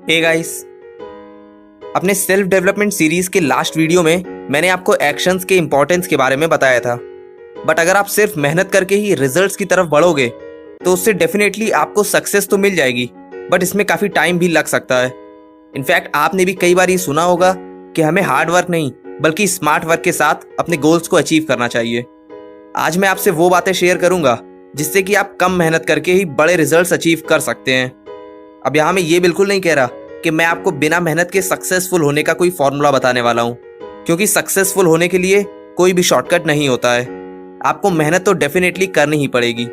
Hey guys, अपने self development series के last video में मैंने आपको एक्शंस के इंपॉर्टेंस के बारे में बताया था। बट अगर आप सिर्फ मेहनत करके ही रिजल्ट्स की तरफ बढ़ोगे तो उससे डेफिनेटली आपको सक्सेस तो मिल जाएगी, बट इसमें काफ़ी टाइम भी लग सकता है। इनफैक्ट आपने भी कई बार ये सुना होगा कि हमें हार्ड वर्क नहीं बल्कि स्मार्ट वर्क के साथ अपने गोल्स को अचीव करना चाहिए। आज मैं आपसे वो बातें शेयर करूंगा जिससे कि आप कम मेहनत करके ही बड़े रिजल्ट्स अचीव कर सकते हैं। अब यहाँ मैं ये बिल्कुल नहीं कह रहा कि मैं आपको बिना मेहनत के सक्सेसफुल होने का कोई फॉर्मूला बताने वाला हूँ, क्योंकि सक्सेसफुल होने के लिए कोई भी शॉर्टकट नहीं होता है। आपको मेहनत तो डेफिनेटली करनी ही पड़ेगी,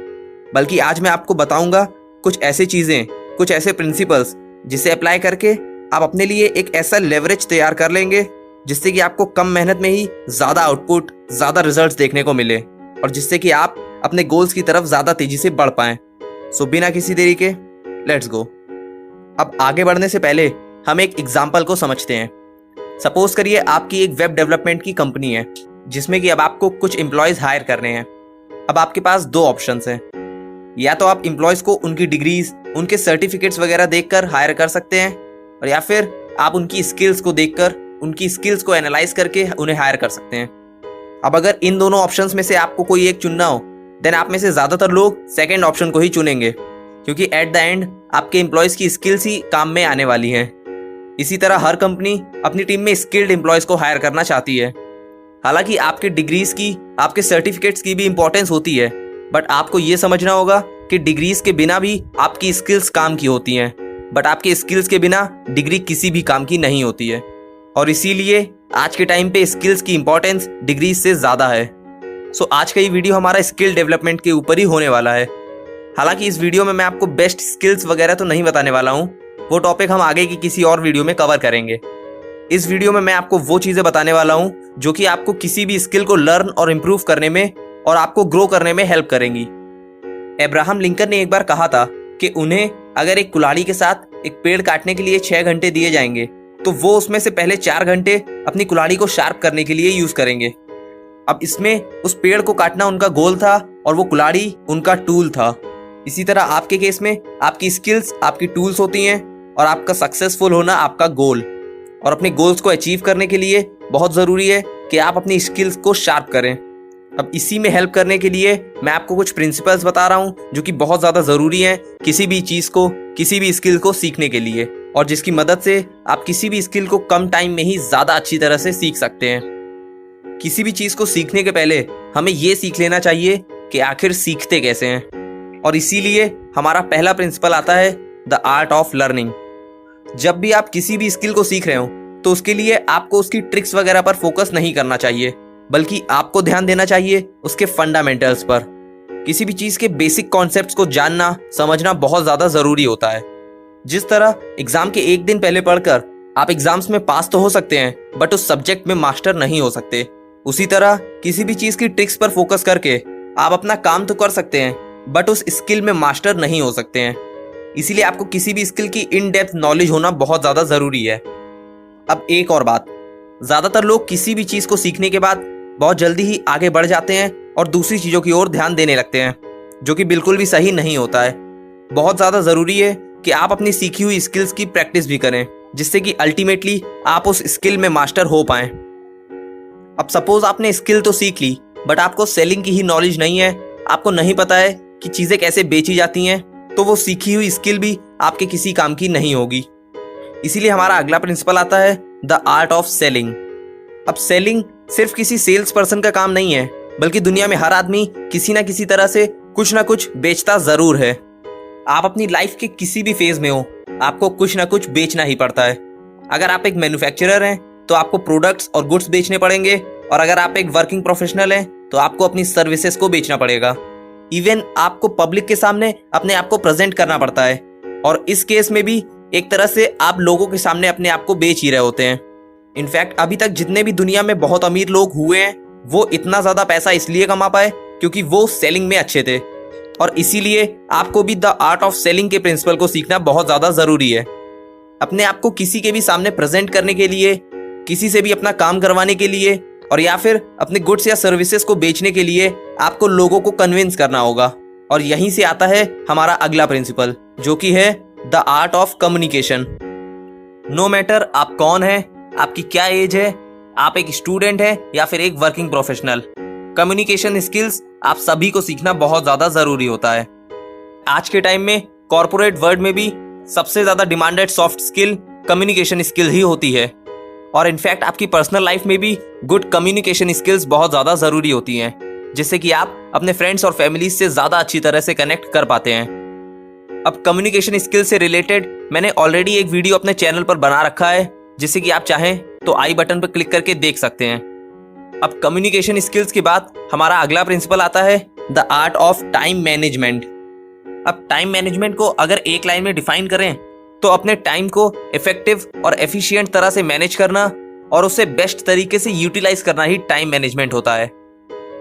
बल्कि आज मैं आपको बताऊंगा कुछ ऐसी चीज़ें, कुछ ऐसे प्रिंसिपल्स जिसे अप्लाई करके आप अपने लिए एक ऐसा लेवरेज तैयार कर लेंगे जिससे कि आपको कम मेहनत में ही ज़्यादा आउटपुट, ज़्यादा रिजल्ट्स देखने को मिले और जिससे कि आप अपने गोल्स की तरफ ज़्यादा तेज़ी से बढ़ पाएं। सो बिना किसी देरी के लेट्स गो। अब आगे बढ़ने से पहले हम एक एग्जाम्पल को समझते हैं। सपोज करिए आपकी एक वेब डेवलपमेंट की कंपनी है जिसमें कि अब आपको कुछ एम्प्लॉयज़ हायर करने हैं। अब आपके पास दो ऑप्शंस हैं, या तो आप एम्प्लॉयज़ को उनकी डिग्रीज, उनके सर्टिफिकेट्स वगैरह देखकर हायर कर सकते हैं, और या फिर आप उनकी स्किल्स को देखकर, उनकी स्किल्स को एनालाइज करके उन्हें हायर कर सकते हैं। अब अगर इन दोनों ऑप्शंस में से आपको कोई एक चुनना हो, देन आप में से ज़्यादातर लोग सेकेंड ऑप्शन को ही चुनेंगे, क्योंकि एट द एंड आपके एम्प्लॉयज़ की स्किल्स ही काम में आने वाली हैं। इसी तरह हर कंपनी अपनी टीम में स्किल्ड एम्प्लॉयज़ को हायर करना चाहती है। हालांकि आपके डिग्रीज की, आपके सर्टिफिकेट्स की भी इंपॉर्टेंस होती है, बट आपको ये समझना होगा कि डिग्रीज के बिना भी आपकी स्किल्स काम की होती हैं, बट आपके स्किल्स के बिना डिग्री किसी भी काम की नहीं होती है। और इसीलिए आज के टाइम पे स्किल्स की इंपॉर्टेंस डिग्रीज से ज़्यादा है। सो आज का ये वीडियो हमारा स्किल डेवलपमेंट के ऊपर ही होने वाला है। हालांकि इस वीडियो में मैं आपको बेस्ट स्किल्स वगैरह तो नहीं बताने वाला हूँ, वो टॉपिक हम आगे की किसी और वीडियो में कवर करेंगे। इस वीडियो में मैं आपको वो चीज़ें बताने वाला हूँ जो कि आपको किसी भी स्किल को लर्न और इम्प्रूव करने में और आपको ग्रो करने में हेल्प करेंगी। अब्राहम लिंकन ने एक बार कहा था कि उन्हें अगर एक कुल्हाड़ी के साथ एक पेड़ काटने के लिए 6 घंटे दिए जाएंगे तो वो उसमें से पहले 4 घंटे अपनी कुल्हाड़ी को शार्प करने के लिए यूज करेंगे। अब इसमें उस पेड़ को काटना उनका गोल था और वो कुल्हाड़ी उनका टूल था। इसी तरह आपके केस में आपकी स्किल्स आपकी टूल्स होती हैं और आपका सक्सेसफुल होना आपका गोल। और अपने गोल्स को अचीव करने के लिए बहुत ज़रूरी है कि आप अपनी स्किल्स को शार्प करें। अब इसी में हेल्प करने के लिए मैं आपको कुछ प्रिंसिपल्स बता रहा हूँ जो कि बहुत ज़्यादा ज़रूरी हैं किसी भी चीज़ को, किसी भी स्किल को सीखने के लिए, और जिसकी मदद से आप किसी भी स्किल को कम टाइम में ही ज़्यादा अच्छी तरह से सीख सकते हैं। किसी भी चीज़ को सीखने के पहले हमें ये सीख लेना चाहिए कि आखिर सीखते कैसे हैं, और इसीलिए हमारा पहला प्रिंसिपल आता है द आर्ट ऑफ लर्निंग। जब भी आप किसी भी स्किल को सीख रहे हो तो उसके लिए आपको उसकी ट्रिक्स वगैरह पर फोकस नहीं करना चाहिए, बल्कि आपको ध्यान देना चाहिए उसके फंडामेंटल्स पर। किसी भी चीज़ के बेसिक कॉन्सेप्ट्स को जानना, समझना बहुत ज़्यादा ज़रूरी होता है। जिस तरह एग्ज़ाम के एक दिन पहले पढ़कर आप एग्ज़ाम्स में पास तो हो सकते हैं, बट उस सब्जेक्ट में मास्टर नहीं हो सकते, उसी तरह किसी भी चीज़ की ट्रिक्स पर फोकस करके आप अपना काम तो कर सकते हैं, बट उस स्किल में मास्टर नहीं हो सकते हैं। इसीलिए आपको किसी भी स्किल की इन डेप्थ नॉलेज होना बहुत ज़्यादा ज़रूरी है। अब एक और बात, ज़्यादातर लोग किसी भी चीज़ को सीखने के बाद बहुत जल्दी ही आगे बढ़ जाते हैं और दूसरी चीज़ों की ओर ध्यान देने लगते हैं, जो कि बिल्कुल भी सही नहीं होता है। बहुत ज़्यादा ज़रूरी है कि आप अपनी सीखी हुई स्किल्स की प्रैक्टिस भी करें, जिससे कि अल्टीमेटली आप उस स्किल में मास्टर हो पाएं। अब सपोज आपने स्किल तो सीख ली, बट आपको सेलिंग की ही नॉलेज नहीं है, आपको नहीं पता है कि चीज़ें कैसे बेची जाती हैं, तो वो सीखी हुई स्किल भी आपके किसी काम की नहीं होगी। इसीलिए हमारा अगला प्रिंसिपल आता है द आर्ट ऑफ सेलिंग। अब सेलिंग सिर्फ किसी सेल्स पर्सन का काम नहीं है, बल्कि दुनिया में हर आदमी किसी ना किसी तरह से कुछ ना कुछ बेचता ज़रूर है। आप अपनी लाइफ के किसी भी फेज में हो, आपको कुछ ना कुछ बेचना ही पड़ता है। अगर आप एक मैन्युफैक्चरर हैं तो आपको प्रोडक्ट्स और गुड्स बेचने पड़ेंगे, और अगर आप एक वर्किंग प्रोफेशनल हैं तो आपको अपनी सर्विसेज को बेचना पड़ेगा। इवन आपको पब्लिक के सामने अपने आप को प्रेजेंट करना पड़ता है, और इस केस में भी एक तरह से आप लोगों के सामने अपने आप को बेच ही रहे होते हैं। इनफैक्ट अभी तक जितने भी दुनिया में बहुत अमीर लोग हुए हैं, वो इतना ज़्यादा पैसा इसलिए कमा पाए क्योंकि वो सेलिंग में अच्छे थे। और इसीलिए आपको भी द आर्ट ऑफ सेलिंग के प्रिंसिपल को सीखना बहुत ज़्यादा ज़रूरी है। अपने आप को किसी के भी सामने प्रेजेंट करने के लिए, किसी से भी अपना काम करवाने के लिए, और या फिर अपने गुड्स या सर्विसेज को बेचने के लिए आपको लोगों को कन्विंस करना होगा। और यहीं से आता है हमारा अगला प्रिंसिपल, जो कि है the art of communication. No matter आप कौन है, आपकी क्या एज है, आप एक स्टूडेंट है या फिर एक वर्किंग प्रोफेशनल, कम्युनिकेशन स्किल्स आप सभी को सीखना बहुत ज्यादा जरूरी होता है। आज के टाइम में कॉर्पोरेट वर्ल्ड में भी सबसे ज्यादा demanded soft skill communication skill ही होती है, और इनफैक्ट आपकी पर्सनल लाइफ में भी गुड कम्युनिकेशन स्किल्स बहुत ज्यादा जरूरी होती हैं, जिससे कि आप अपने फ्रेंड्स और फैमिली से ज्यादा अच्छी तरह से कनेक्ट कर पाते हैं। अब कम्युनिकेशन स्किल से रिलेटेड मैंने ऑलरेडी एक वीडियो अपने चैनल पर बना रखा है, जिससे कि आप चाहें तो आई बटन पर क्लिक करके देख सकते हैं। अब कम्युनिकेशन स्किल्स के बाद हमारा अगला प्रिंसिपल आता है the art of time management. अब टाइम मैनेजमेंट को अगर एक लाइन में डिफाइन करें तो अपने टाइम को इफेक्टिव और एफिशिएंट तरह से मैनेज करना और उसे बेस्ट तरीके से यूटिलाइज करना ही टाइम मैनेजमेंट होता है।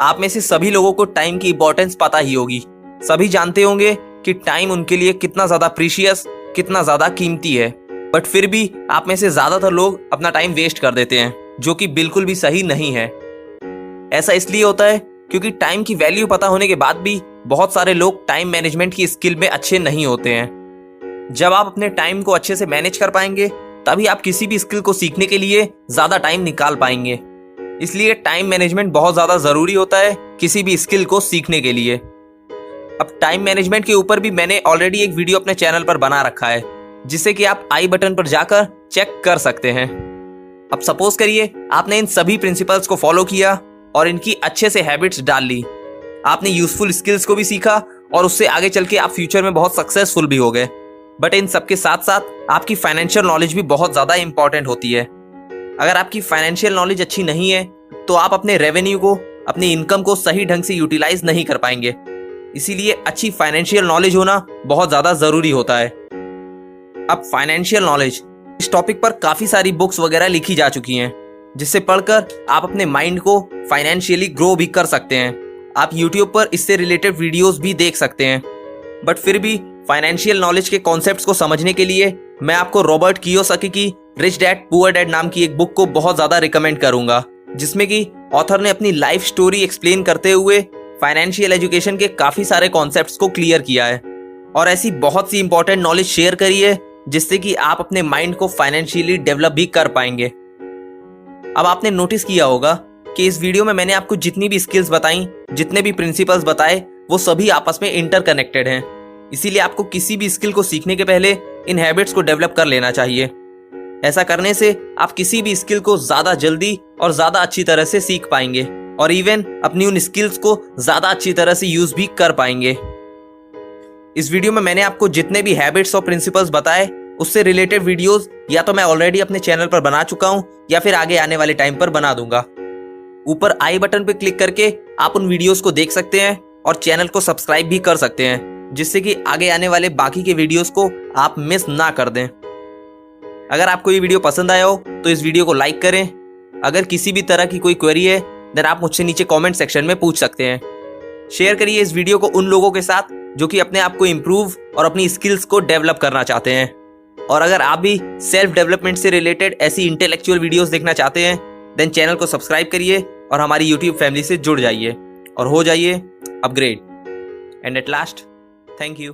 आप में से सभी लोगों को टाइम की इंपॉर्टेंस पता ही होगी। सभी जानते होंगे कि टाइम उनके लिए कितना ज्यादा प्रीशियस, कितना ज्यादा कीमती है, बट फिर भी आप में से ज्यादातर लोग अपना टाइम वेस्ट कर देते हैं, जो कि बिल्कुल भी सही नहीं है। ऐसा इसलिए होता है क्योंकि टाइम की वैल्यू पता होने के बाद भी बहुत सारे लोग टाइम मैनेजमेंट की स्किल में अच्छे नहीं होते हैं। जब आप अपने टाइम को अच्छे से मैनेज कर पाएंगे तभी आप किसी भी स्किल को सीखने के लिए ज्यादा टाइम निकाल पाएंगे। इसलिए टाइम मैनेजमेंट बहुत ज्यादा जरूरी होता है किसी भी स्किल को सीखने के लिए। अब टाइम मैनेजमेंट के ऊपर भी मैंने ऑलरेडी एक वीडियो अपने चैनल पर बना रखा है, जिससे कि आप आई बटन पर जाकर चेक कर सकते हैं। अब सपोज करिए आपने इन सभी प्रिंसिपल्स को फॉलो किया और इनकी अच्छे से हैबिट्स डाल ली, आपने यूजफुल स्किल्स को भी सीखा और उससे आगे चल के आप फ्यूचर में बहुत सक्सेसफुल भी हो गए। बट इन सबके साथ साथ आपकी फाइनेंशियल नॉलेज भी बहुत ज्यादा इंपॉर्टेंट होती है। अगर आपकी फाइनेंशियल नॉलेज अच्छी नहीं है तो आप अपने रेवेन्यू को, अपनी इनकम को सही ढंग से यूटिलाइज नहीं कर पाएंगे। इसीलिए अच्छी फाइनेंशियल नॉलेज होना बहुत ज्यादा जरूरी होता है। अब फाइनेंशियल नॉलेज, इस टॉपिक पर काफी सारी बुक्स वगैरह लिखी जा चुकी हैं, जिससे पढ़कर आप अपने माइंड को फाइनेंशियली ग्रो भी कर सकते हैं। आप YouTube पर इससे रिलेटेड वीडियोस भी देख सकते हैं। बट फिर भी फाइनेंशियल नॉलेज के कॉन्सेप्ट्स को समझने के लिए मैं आपको रॉबर्ट कियोसाकी की रिच डैड पुअर डैड नाम की एक बुक को बहुत ज्यादा रिकमेंड करूंगा, जिसमें कि ऑथर ने अपनी लाइफ स्टोरी एक्सप्लेन करते हुए फाइनेंशियल एजुकेशन के काफी सारे कॉन्सेप्ट्स को क्लियर किया है और ऐसी बहुत सी इंपॉर्टेंट नॉलेज शेयर करी है, जिससे कि आप अपने माइंड को फाइनेंशियली डेवलप भी कर पाएंगे। अब आपने नोटिस किया होगा कि इस वीडियो में मैंने आपको जितनी भी स्किल्स बताई, जितने भी प्रिंसिपल्स बताए, वो सभी आपस में इंटरकनेक्टेड हैं। इसीलिए आपको किसी भी स्किल को सीखने के पहले इन हैबिट्स को डेवलप कर लेना चाहिए। ऐसा करने से आप किसी भी स्किल को ज्यादा जल्दी और ज्यादा अच्छी तरह से सीख पाएंगे और इवन अपनी उन स्किल्स को ज्यादा अच्छी तरह से यूज भी कर पाएंगे। इस वीडियो में मैंने आपको जितने भी हैबिट्स और प्रिंसिपल्स बताए, उससे रिलेटेड वीडियोस या तो मैं ऑलरेडी अपने चैनल पर बना चुका हूं या फिर आगे आने वाले टाइम पर बना दूंगा। ऊपर आई बटन पर क्लिक करके आप उन वीडियोस को देख सकते हैं और चैनल को सब्सक्राइब भी कर सकते हैं, जिससे कि आगे आने वाले बाकी के वीडियोस को आप मिस ना कर दें। अगर आपको ये वीडियो पसंद आया हो तो इस वीडियो को लाइक करें। अगर किसी भी तरह की कोई क्वेरी है देन आप मुझसे नीचे कमेंट सेक्शन में पूछ सकते हैं। शेयर करिए इस वीडियो को उन लोगों के साथ जो कि अपने आप को इम्प्रूव और अपनी स्किल्स को डेवलप करना चाहते हैं। और अगर आप भी सेल्फ डेवलपमेंट से रिलेटेड ऐसी इंटेलेक्चुअल वीडियोस देखना चाहते हैं देन चैनल को सब्सक्राइब करिए और हमारी यूट्यूब फैमिली से जुड़ जाइए और हो जाइए upgrade. And at last, thank you.